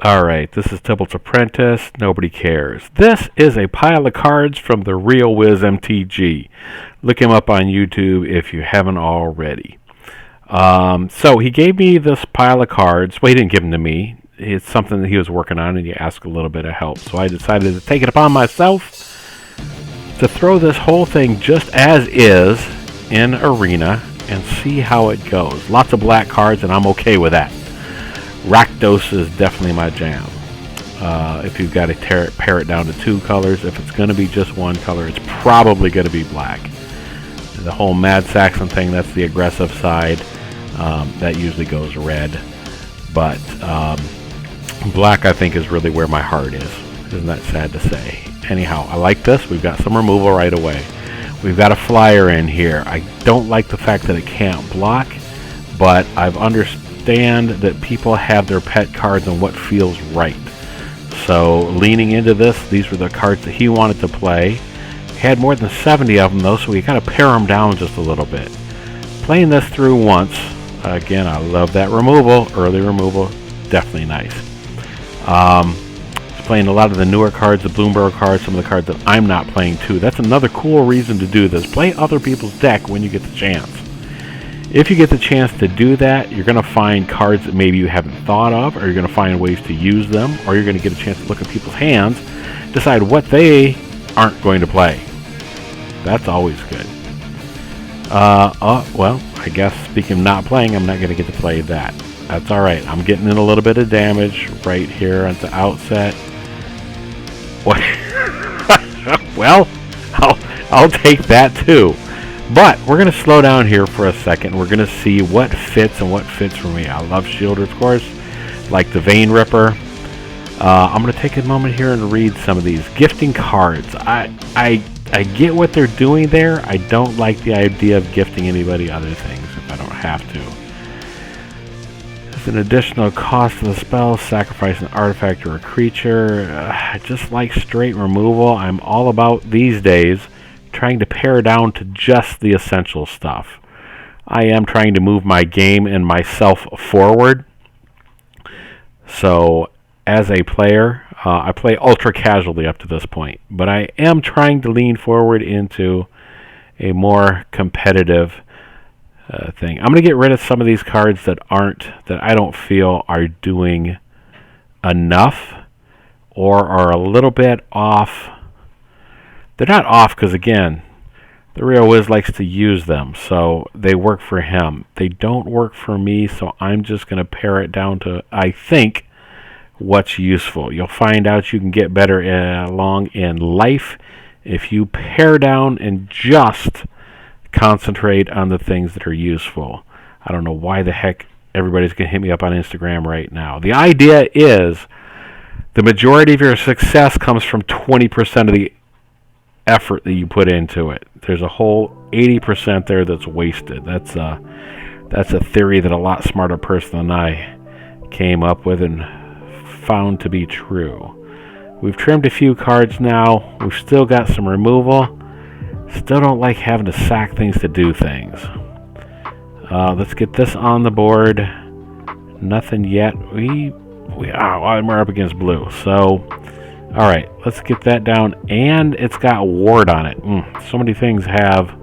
Alright, this is Tibalt's Apprentice. Nobody cares. This is a pile of cards from the Real Wiz MTG. Look him up on YouTube if you haven't already. So he gave me this pile of cards. Well, he didn't give them to me. It's something that he was working on, and he asked a little bit of help. So I decided to take it upon myself to throw this whole thing just as is in Arena and see how it goes. Lots of black cards, and I'm okay with that. Rakdos is definitely my jam. If you've got to pare it down to 2 colors, if it's going to be just 1 color, it's probably going to be black. The whole madsaxxon thing, that's the aggressive side. That usually goes red. But black, I think, is really where my heart is. Isn't that sad to say? Anyhow, I like this. We've got some removal right away. We've got a flyer in here. I don't like the fact that it can't block, but I've understood that people have their pet cards and what feels right. So leaning into this, these were the cards that he wanted to play. Had more than 70 of them though, so we got to pare them down just a little bit. Playing this through once, again, I love that removal. Early removal, definitely nice. Playing a lot of the newer cards, the Bloomberg cards, some of the cards that I'm not playing too. That's another cool reason to do this. Play other people's deck when you get the chance. If you get the chance to do that, you're going to find cards that maybe you haven't thought of, or you're going to find ways to use them, or you're going to get a chance to look at people's hands, decide what they aren't going to play. That's always good. Well, I guess speaking of not playing, I'm not going to get to play that. That's alright. I'm getting in a little bit of damage right here at the outset. What? Well, I'll take that too. But we're going to slow down here for a second. We're going to see what fits and what fits for me. I love Shielder, of course, like the Vein Ripper. I'm going to take a moment here and read some of these. Gifting cards. I get what they're doing there. I don't like the idea of gifting anybody other things if I don't have to. There's an additional cost to the spell. Sacrifice an artifact or a creature. I just like straight removal. I'm all about, these days, trying to pare down to just the essential stuff. I am trying to move my game and myself forward. So, as a player, I play ultra casually up to this point, but I am trying to lean forward into a more competitive thing. I'm going to get rid of some of these cards that I don't feel are doing enough or are a little bit off. They're not off because, again, the Real Wiz likes to use them, so they work for him. They don't work for me, so I'm just going to pare it down to, I think, what's useful. You'll find out you can get better along in life if you pare down and just concentrate on the things that are useful. I don't know why the heck everybody's going to hit me up on Instagram right now. The idea is the majority of your success comes from 20% of the effort that you put into it. There's a whole 80% there that's wasted. That's a theory that a lot smarter person than I came up with and found to be true. We've trimmed a few cards now. We've still got some removal. Still don't like having to sack things to do things. Let's get this on the board. Nothing yet. We're up against blue. So, alright, let's get that down. And it's got ward on it. So many things have...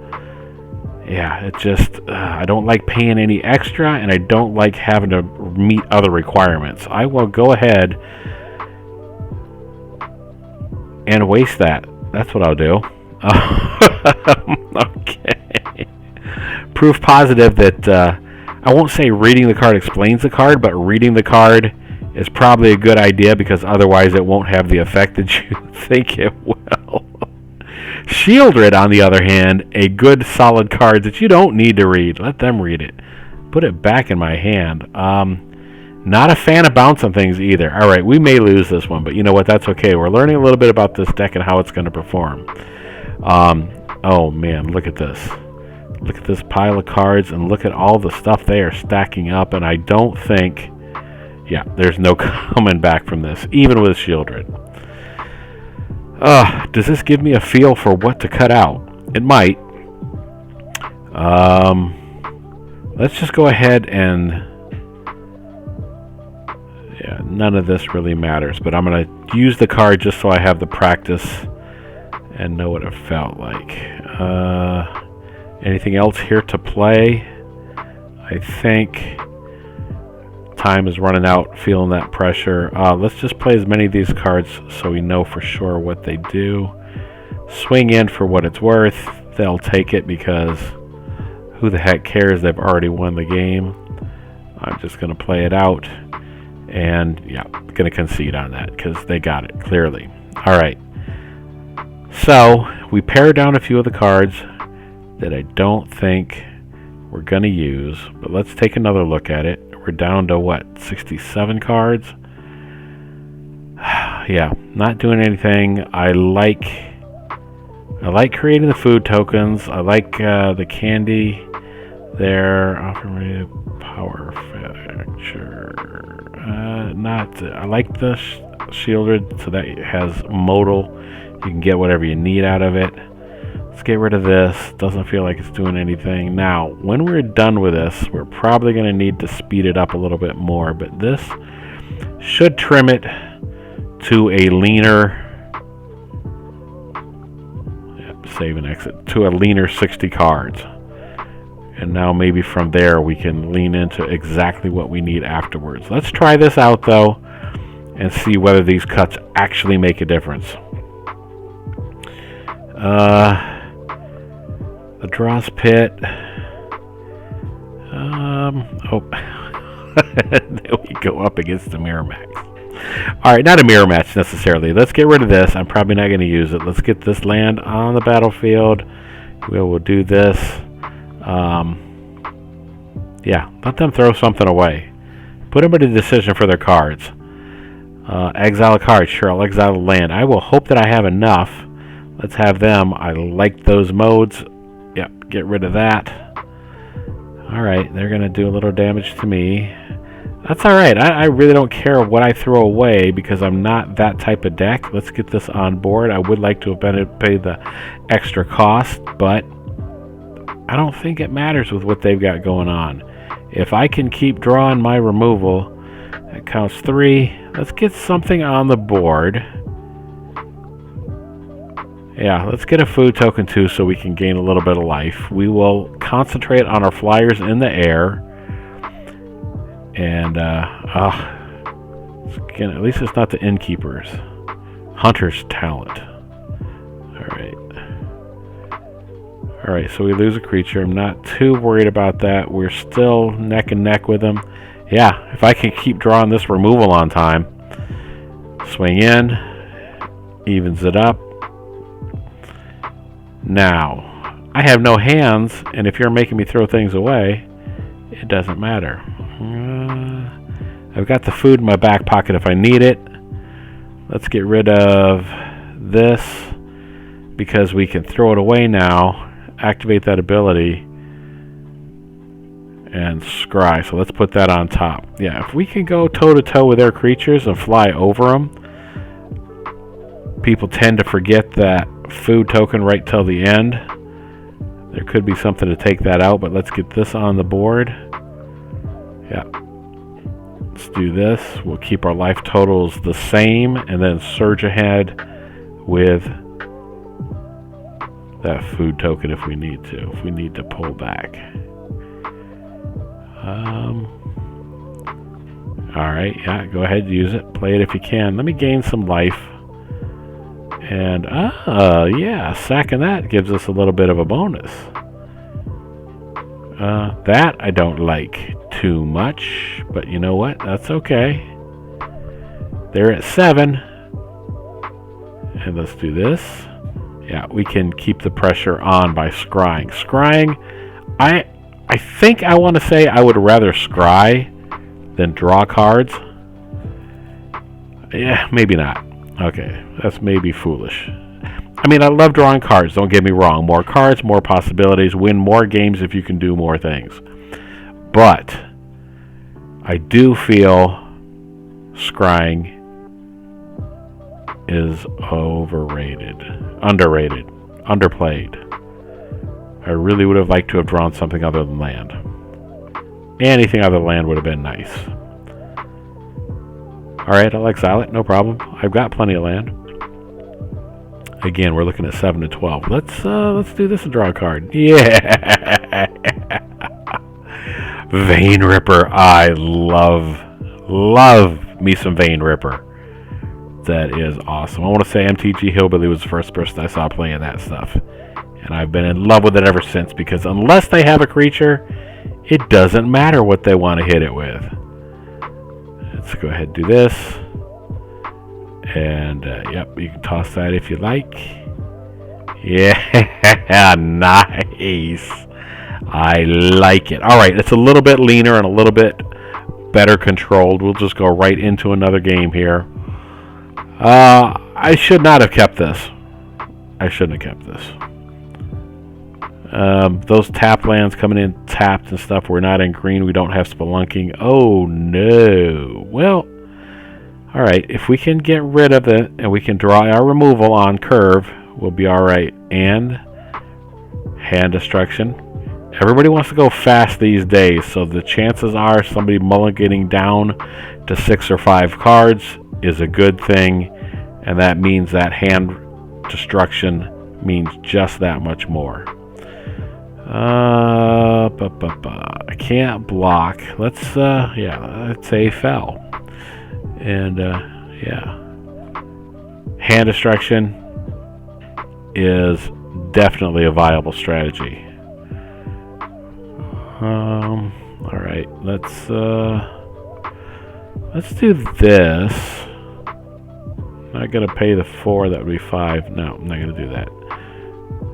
Yeah, it just... I don't like paying any extra, and I don't like having to meet other requirements. I will go ahead and waste that. That's what I'll do. Okay. Proof positive that... I won't say reading the card explains the card, but reading the card is probably a good idea because otherwise it won't have the effect that you think it will. Shieldred, on the other hand, a good solid card that you don't need to read. Let them read it. Put it back in my hand. Not a fan of bouncing things either. Alright, we may lose this one, but you know what? That's okay. We're learning a little bit about this deck and how it's going to perform. Oh man, look at this. Look at this pile of cards and look at all the stuff they are stacking up, and I don't think... Yeah, there's no coming back from this, even with Shieldred. Does this give me a feel for what to cut out? It might. Let's just go ahead and... Yeah, none of this really matters, but I'm going to use the card just so I have the practice and know what it felt like. Anything else here to play? I think time is running out, feeling that pressure. Let's just play as many of these cards so we know for sure what they do. Swing in for what it's worth. They'll take it because who the heck cares? They've already won the game. I'm just going to play it out. And yeah, going to concede on that because they got it clearly. All right. So we pare down a few of the cards that I don't think we're going to use. But let's take another look at it. We're down to what? 67 cards? Yeah, not doing anything. I like creating the food tokens. I like the candy there. Offer power factor. I like the shielded, so that has modal. You can get whatever you need out of it. Let's get rid of this. Doesn't feel like it's doing anything. Now, when we're done with this, we're probably going to need to speed it up a little bit more, but this should trim it to a leaner, save and exit, to a leaner 60 cards. And now maybe from there we can lean into exactly what we need afterwards. Let's try this out though and see whether these cuts actually make a difference. The Dross Pit. Oh, there we go, up against the Mirror Max. Alright, not a mirror match necessarily. Let's get rid of this. I'm probably not going to use it. Let's get this land on the battlefield. We'll do this. Yeah, let them throw something away. Put them in a decision for their cards. Exile a card. Sure, I'll exile a land. I will hope that I have enough. Let's have them. I like those modes. Yep, get rid of that. Alright, they're going to do a little damage to me. That's alright. I really don't care what I throw away because I'm not that type of deck. Let's get this on board. I would like to have paid the extra cost, but I don't think it matters with what they've got going on. If I can keep drawing my removal, that counts 3. Let's get something on the board. Yeah, let's get a food token too so we can gain a little bit of life. We will concentrate on our flyers in the air. And, again, at least it's not the innkeepers. Hunter's talent. Alright, so we lose a creature. I'm not too worried about that. We're still neck and neck with them. Yeah, if I can keep drawing this removal on time. Swing in. Evens it up. Now, I have no hands, and if you're making me throw things away, it doesn't matter. I've got the food in my back pocket if I need it. Let's get rid of this because we can throw it away now, activate that ability, and scry. So let's put that on top. Yeah, if we can go toe-to-toe with their creatures and fly over them, people tend to forget that food token right till the end. There could be something to take that out, but let's get this on the board. Yeah. Let's do this. We'll keep our life totals the same and then surge ahead with that food token if we need to pull back. Alright, yeah, go ahead and use it. Play it if you can. Let me gain some life. And, yeah, sacking that gives us a little bit of a bonus. That I don't like too much, but you know what? That's okay. They're at 7. And let's do this. Yeah, we can keep the pressure on by scrying. Scrying, I think I want to say I would rather scry than draw cards. Yeah, maybe not. Okay, that's maybe foolish. I mean, I love drawing cards, don't get me wrong. More cards, more possibilities, win more games if you can do more things. But I do feel scrying is overrated, underrated, underplayed. I really would have liked to have drawn something other than land. Anything other than land would have been nice. Alright, I'll exile it, no problem. I've got plenty of land. Again, we're looking at 7 to 12. Let's do this and draw a card. Yeah! Vein Ripper. I love me some Vein Ripper. That is awesome. I want to say MTG Hillbilly was the first person I saw playing that stuff. And I've been in love with it ever since, because unless they have a creature, it doesn't matter what they want to hit it with. Let's go ahead and do this. And, yep, you can toss that if you like. Yeah, nice. I like it. Alright, it's a little bit leaner and a little bit better controlled. We'll just go right into another game here. I should not have kept this. I shouldn't have kept this. Those tap lands coming in tapped and stuff. We're not in green. We don't have spelunking. Oh, no. Well, alright. If we can get rid of it and we can draw our removal on curve, we'll be alright. And hand destruction. Everybody wants to go fast these days, so the chances are somebody mulliganing down to 6 or 5 cards is a good thing, and that means that hand destruction means just that much more. I can't block. Let's say fell. And yeah, hand destruction is definitely a viable strategy. All right, let's do this. Not gonna pay the 4. That would be 5. No, I'm not gonna do that.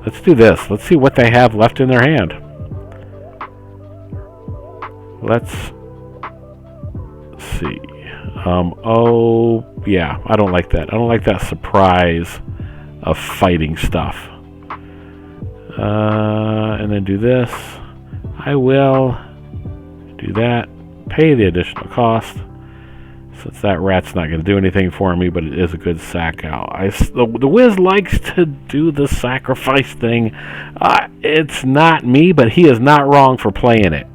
Let's do this. Let's see what they have left in their hand. Let's see. Oh yeah, I don't like that. I don't like that surprise of fighting stuff. And then do this. I will do that, pay the additional cost, since that rat's not going to do anything for me, but it is a good sack out. The Wiz likes to do the sacrifice thing. It's not me, but he is not wrong for playing it.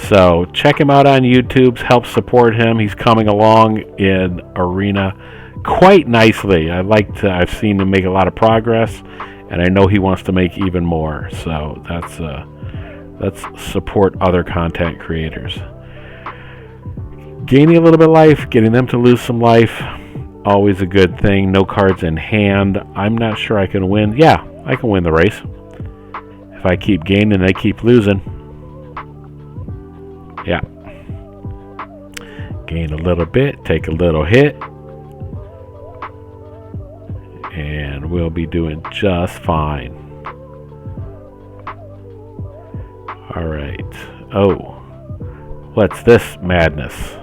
So check him out on YouTube, help support him. He's coming along in Arena quite nicely. I've seen him make a lot of progress, and I know he wants to make even more. So let's support other content creators. Gaining a little bit of life, getting them to lose some life, always a good thing. No cards in hand. I'm not sure I can win. Yeah, I can win the race. If I keep gaining, they keep losing. Yeah. Gain a little bit, take a little hit, and we'll be doing just fine. Alright. Oh. What's this madness?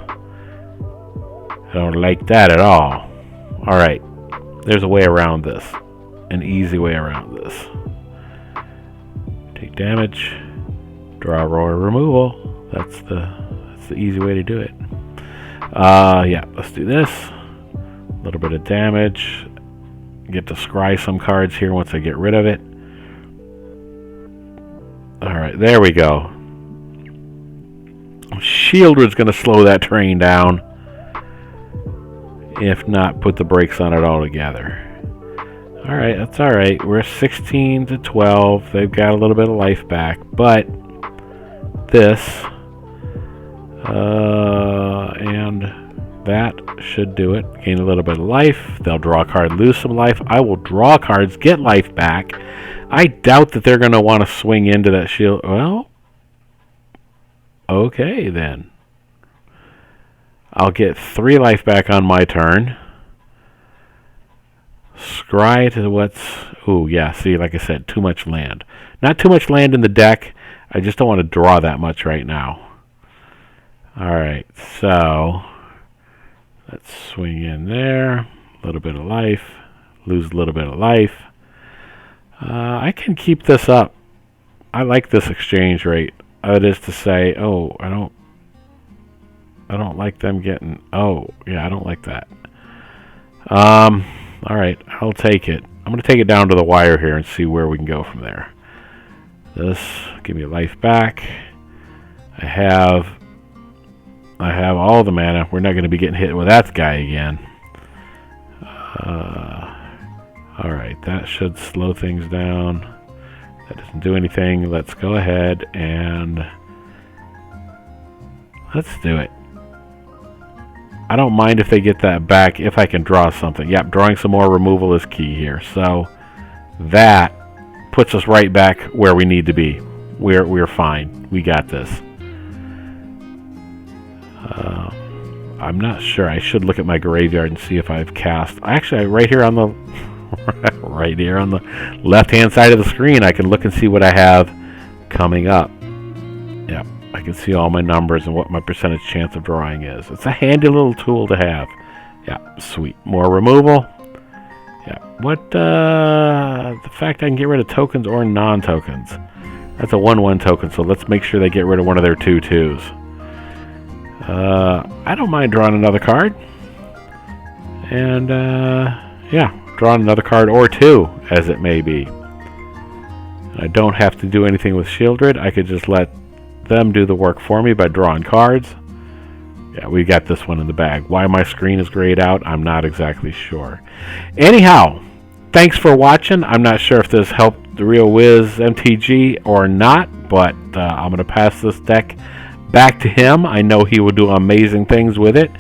I don't like that at all. Alright. There's a way around this. An easy way around this. Take damage. Draw, roll, removal. That's the easy way to do it. Yeah, let's do this. A little bit of damage. Get to scry some cards here once I get rid of it. Alright, there we go. Shieldred's going to slow that train down. If not, put the brakes on it altogether. Alright, that's alright. We're 16 to 12. They've got a little bit of life back. But this and that should do it. Gain a little bit of life. They'll draw a card, lose some life. I will draw cards, get life back. I doubt that they're going to want to swing into that shield. Well, okay then. I'll get 3 life back on my turn. Scry to what's... Ooh, yeah, see, like I said, too much land. Not too much land in the deck. I just don't want to draw that much right now. Alright, so... Let's swing in there. A little bit of life. Lose a little bit of life. I can keep this up. I like this exchange rate. That is to say, oh, I don't like them getting... Oh, yeah, I don't like that. Alright, I'll take it. I'm going to take it down to the wire here and see where we can go from there. This, give me life back. I have I have all the mana. We're not going to be getting hit with that guy again. Alright, that should slow things down. That doesn't do anything. Let's go ahead and let's do it. I don't mind if they get that back if I can draw something. Yep, drawing some more removal is key here. So that puts us right back where we need to be. We're fine. We got this. I'm not sure. I should look at my graveyard and see if I've cast. Actually, right here on the right here on the left-hand side of the screen, I can look and see what I have coming up. Yep, I can see all my numbers and what my percentage chance of drawing is. It's a handy little tool to have. Yeah, sweet. More removal. Yeah. What? The fact I can get rid of tokens or non-tokens. That's a 1/1 token, so let's make sure they get rid of one of their 2/2s. I don't mind drawing another card. And, yeah, drawing another card or two, as it may be. I don't have to do anything with Shieldred. I could just let them do the work for me by drawing cards. Yeah, we got this one in the bag. Why my screen is grayed out, I'm not exactly sure. Anyhow, thanks for watching. I'm not sure if this helped the Real Wiz MTG or not, but I'm going to pass this deck back to him. I know he will do amazing things with it.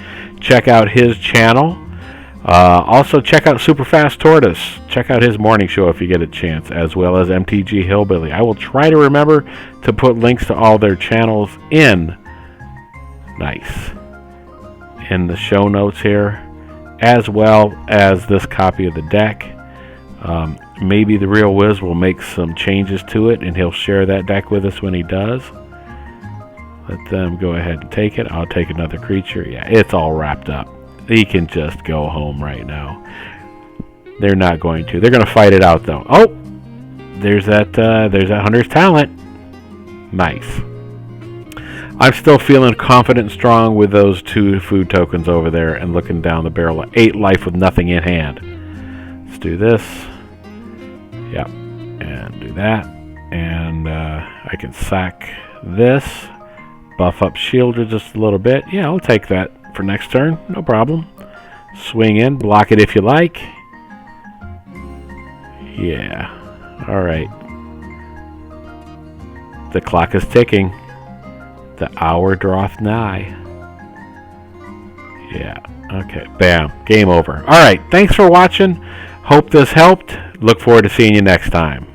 Check out his channel. Also, check out Superfast Tortoise. Check out his morning show if you get a chance, as well as MTG Hillbilly. I will try to remember to put links to all their channels in the show notes here, as well as this copy of the deck. Maybe the Real Wiz will make some changes to it, and he'll share that deck with us when he does. Let them go ahead and take it. I'll take another creature. Yeah, it's all wrapped up. He can just go home right now. They're not going to. They're going to fight it out, though. Oh, there's that Hunter's Talent. Nice. I'm still feeling confident and strong with those 2 food tokens over there and looking down the barrel of 8 life with nothing in hand. Let's do this. Yep. And do that. And I can sack this. Buff up Shieldred just a little bit. Yeah, I'll take that for next turn. No problem. Swing in. Block it if you like. Yeah. Alright. The clock is ticking. The hour draweth nigh. Yeah. Okay. Bam. Game over. Alright. Thanks for watching. Hope this helped. Look forward to seeing you next time.